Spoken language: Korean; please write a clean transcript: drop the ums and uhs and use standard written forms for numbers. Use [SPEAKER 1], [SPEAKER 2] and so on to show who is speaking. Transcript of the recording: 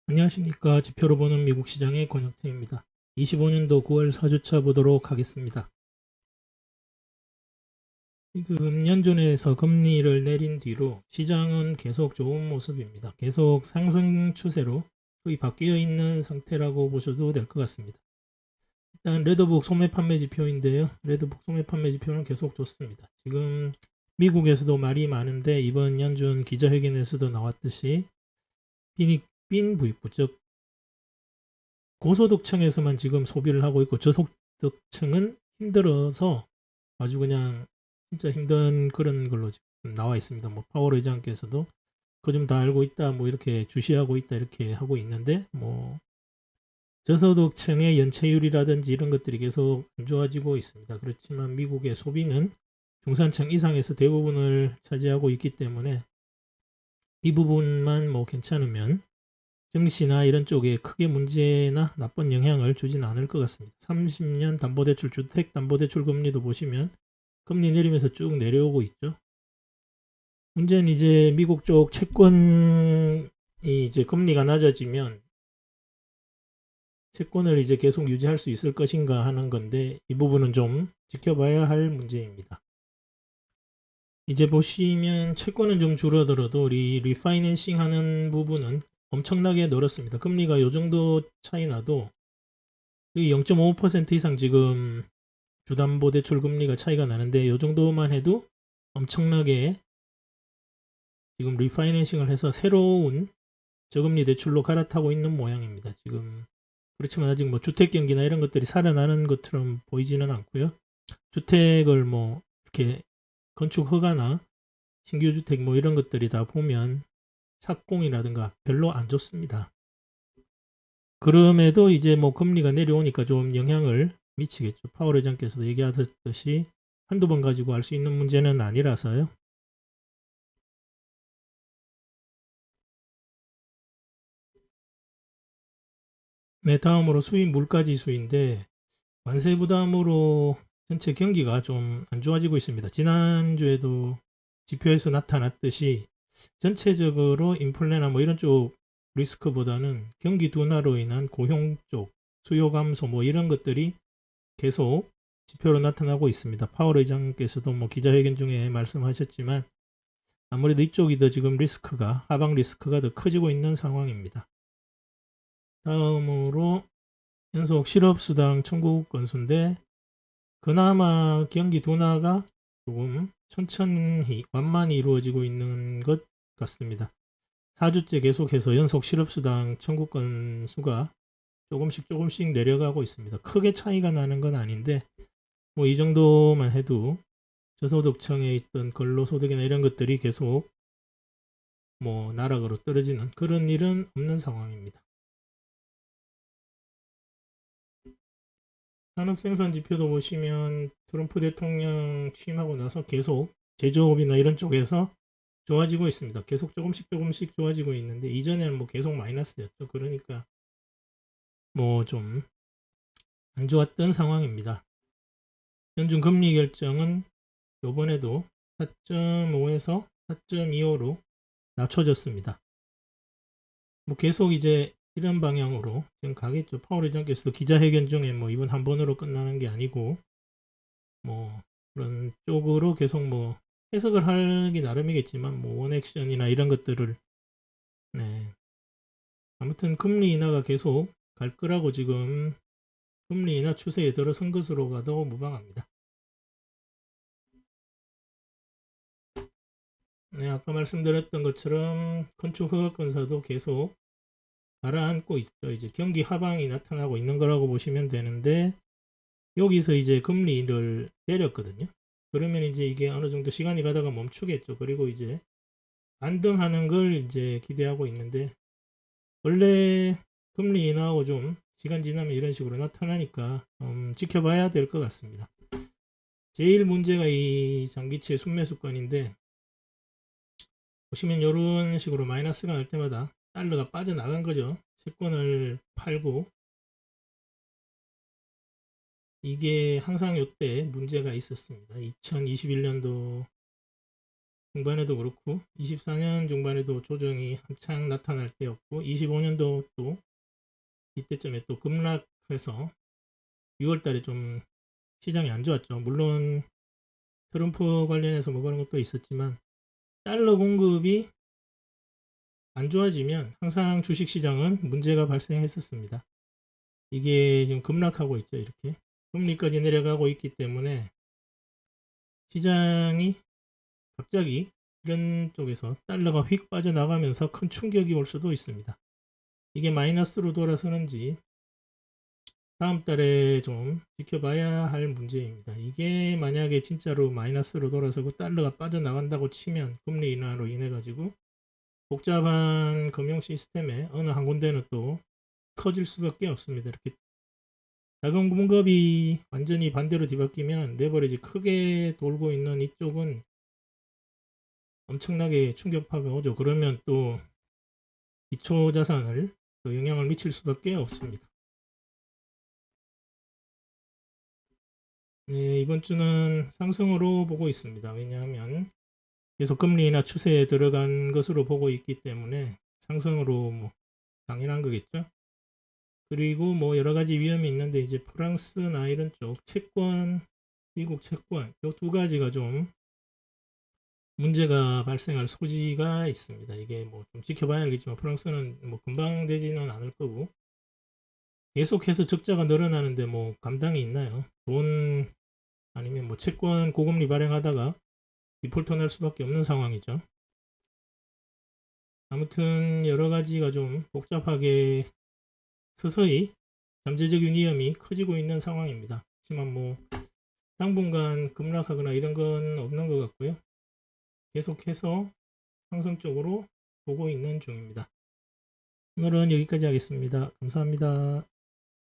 [SPEAKER 1] 안녕하십니까. 지표로 보는 미국 시장의 권혁태입니다. 25년도 9월 4주차 보도록 하겠습니다. 지금 연준에서 금리를 내린 뒤로 시장은 계속 좋은 모습입니다. 계속 상승 추세로 거의 바뀌어 있는 상태라고 보셔도 될 것 같습니다. 일단 레드북 소매 판매 지표인데요. 레드북 소매 판매 지표는 계속 좋습니다. 지금 미국에서도 말이 많은데 이번 연준 기자회견에서도 나왔듯이 빈 부익부, 즉 고소득층에서만 지금 소비를 하고 있고 저소득층은 힘들어서 아주 그냥 진짜 힘든 그런 걸로 지금 나와 있습니다. 뭐 파월 의장께서도 그거 좀 다 알고 있다, 뭐 이렇게 주시하고 있다 이렇게 하고 있는데, 뭐 저소득층의 연체율이라든지 이런 것들이 계속 안 좋아지고 있습니다. 그렇지만 미국의 소비는 중산층 이상에서 대부분을 차지하고 있기 때문에 이 부분만 뭐 괜찮으면 증시나 이런 쪽에 크게 문제나 나쁜 영향을 주진 않을 것 같습니다. 30년 담보대출, 주택담보대출 금리도 보시면 금리 내리면서 쭉 내려오고 있죠. 문제는 이제 미국 쪽 채권이 이제 금리가 낮아지면 채권을 이제 계속 유지할 수 있을 것인가 하는 건데, 이 부분은 좀 지켜봐야 할 문제입니다. 이제 보시면 채권은 좀 줄어들어도 리파이낸싱 하는 부분은 엄청나게 늘었습니다. 금리가 요 정도 차이 나도 0.5% 이상 지금 주담보대출 금리가 차이가 나는데, 요 정도만 해도 엄청나게 지금 리파이낸싱을 해서 새로운 저금리 대출로 갈아타고 있는 모양입니다. 지금 그렇지만 아직 뭐 주택 경기나 이런 것들이 살아나는 것처럼 보이지는 않고요. 주택을 뭐 이렇게 건축 허가나 신규 주택 뭐 이런 것들이 다 보면 착공이라든가 별로 안 좋습니다. 그럼에도 이제 뭐 금리가 내려오니까 좀 영향을 미치겠죠. 파월 의장께서도 얘기하셨듯이 한두 번 가지고 알 수 있는 문제는 아니라서요. 네, 다음으로 수입 물가지수인데 관세 부담으로 전체 경기가 좀 안 좋아지고 있습니다. 지난주에도 지표에서 나타났듯이 전체적으로 인플레나 뭐 이런 쪽 리스크보다는 경기 둔화로 인한 고용 쪽 수요 감소 뭐 이런 것들이 계속 지표로 나타나고 있습니다. 파월 의장께서도 뭐 기자회견 중에 말씀하셨지만 아무래도 이쪽이 더 지금 리스크가 하방 리스크가 더 커지고 있는 상황입니다. 다음으로 연속 실업수당 청구 건수인데 그나마 경기 둔화가 조금 천천히 완만히 이루어지고 있는 것 같습니다. 4주째 계속해서 연속 실업수당 청구 건수가 조금씩 내려가고 있습니다. 크게 차이가 나는 건 아닌데 뭐 이 정도만 해도 저소득층에 있던 근로소득이나 이런 것들이 계속 뭐 나락으로 떨어지는 그런 일은 없는 상황입니다. 산업생산 지표도 보시면 트럼프 대통령 취임하고 나서 계속 제조업이나 이런 쪽에서 좋아지고 있습니다. 계속 조금씩 좋아지고 있는데 이전에는 뭐 계속 마이너스였죠. 그러니까 뭐 좀 안 좋았던 상황입니다. 연준 금리 결정은 요번에도 4.5에서 4.25로 낮춰졌습니다. 뭐 계속 이제 이런 방향으로 지금 가겠죠. 파월 의장께서도 기자회견 중에 뭐 이번 한 번으로 끝나는 게 아니고 뭐 그런 쪽으로 계속 뭐 해석을 하기 나름이겠지만 뭐 원액션이나 이런 것들을 네. 아무튼 금리 인하가 계속 갈 거라고 지금 금리 인하 추세에 들어선 것으로 가도 무방합니다. 네, 아까 말씀드렸던 것처럼 건축 허가 건사도 계속 가라앉고 있어. 이제 경기 하방이 나타나고 있는 거라고 보시면 되는데 여기서 이제 금리를 내렸거든요. 그러면 이제 이게 어느 정도 시간이 가다가 멈추겠죠. 그리고 이제 반등하는 걸 이제 기대하고 있는데 원래 금리 인하하고 좀 시간 지나면 이런 식으로 나타나니까 지켜봐야 될 것 같습니다. 제일 문제가 이 장기채 순매수권인데 보시면 이런 식으로 마이너스가 날 때마다 달러가 빠져나간 거죠. 채권을 팔고 이게 항상 이때 문제가 있었습니다. 2021년도 중반에도 그렇고 24년 중반에도 조정이 한창 나타날 때였고 25년도 또 이때쯤에 또 급락해서 6월 달에 좀 시장이 안 좋았죠. 물론 트럼프 관련해서 뭐 그런 것도 있었지만 달러 공급이 안 좋아지면 항상 주식 시장은 문제가 발생했었습니다. 이게 지금 급락하고 있죠. 이렇게 금리까지 내려가고 있기 때문에 시장이 갑자기 이런 쪽에서 달러가 휙 빠져나가면서 큰 충격이 올 수도 있습니다. 이게 마이너스로 돌아서는지 다음 달에 좀 지켜봐야 할 문제입니다. 이게 만약에 진짜로 마이너스로 돌아서고 달러가 빠져나간다고 치면 금리 인하로 인해 가지고 복잡한 금융 시스템에 어느 한 군데는 또 터질 수밖에 없습니다. 이렇게 자금 공급이 완전히 반대로 뒤바뀌면 레버리지 크게 돌고 있는 이쪽은 엄청나게 충격파가 오죠. 그러면 또 기초 자산을 또 영향을 미칠 수밖에 없습니다. 네, 이번 주는 상승으로 보고 있습니다. 왜냐하면 계속 금리 인하 추세에 들어간 것으로 보고 있기 때문에 상승으로 뭐 당연한 거겠죠. 그리고 뭐 여러 가지 위험이 있는데 이제 프랑스나 이런 쪽 채권, 미국 채권 이 두 가지가 좀 문제가 발생할 소지가 있습니다. 이게 뭐 좀 지켜봐야 알겠지만 프랑스는 뭐 금방 되지는 않을 거고 계속해서 적자가 늘어나는데 뭐 감당이 있나요? 돈 아니면 뭐 채권 고금리 발행하다가 디폴트 날 수밖에 없는 상황이죠. 아무튼 여러 가지가 좀 복잡하게 서서히 잠재적 위험이 커지고 있는 상황입니다. 하지만 뭐 당분간 급락하거나 이런 건 없는 것 같고요. 계속해서 상승 쪽으로 보고 있는 중입니다. 오늘은 여기까지 하겠습니다. 감사합니다.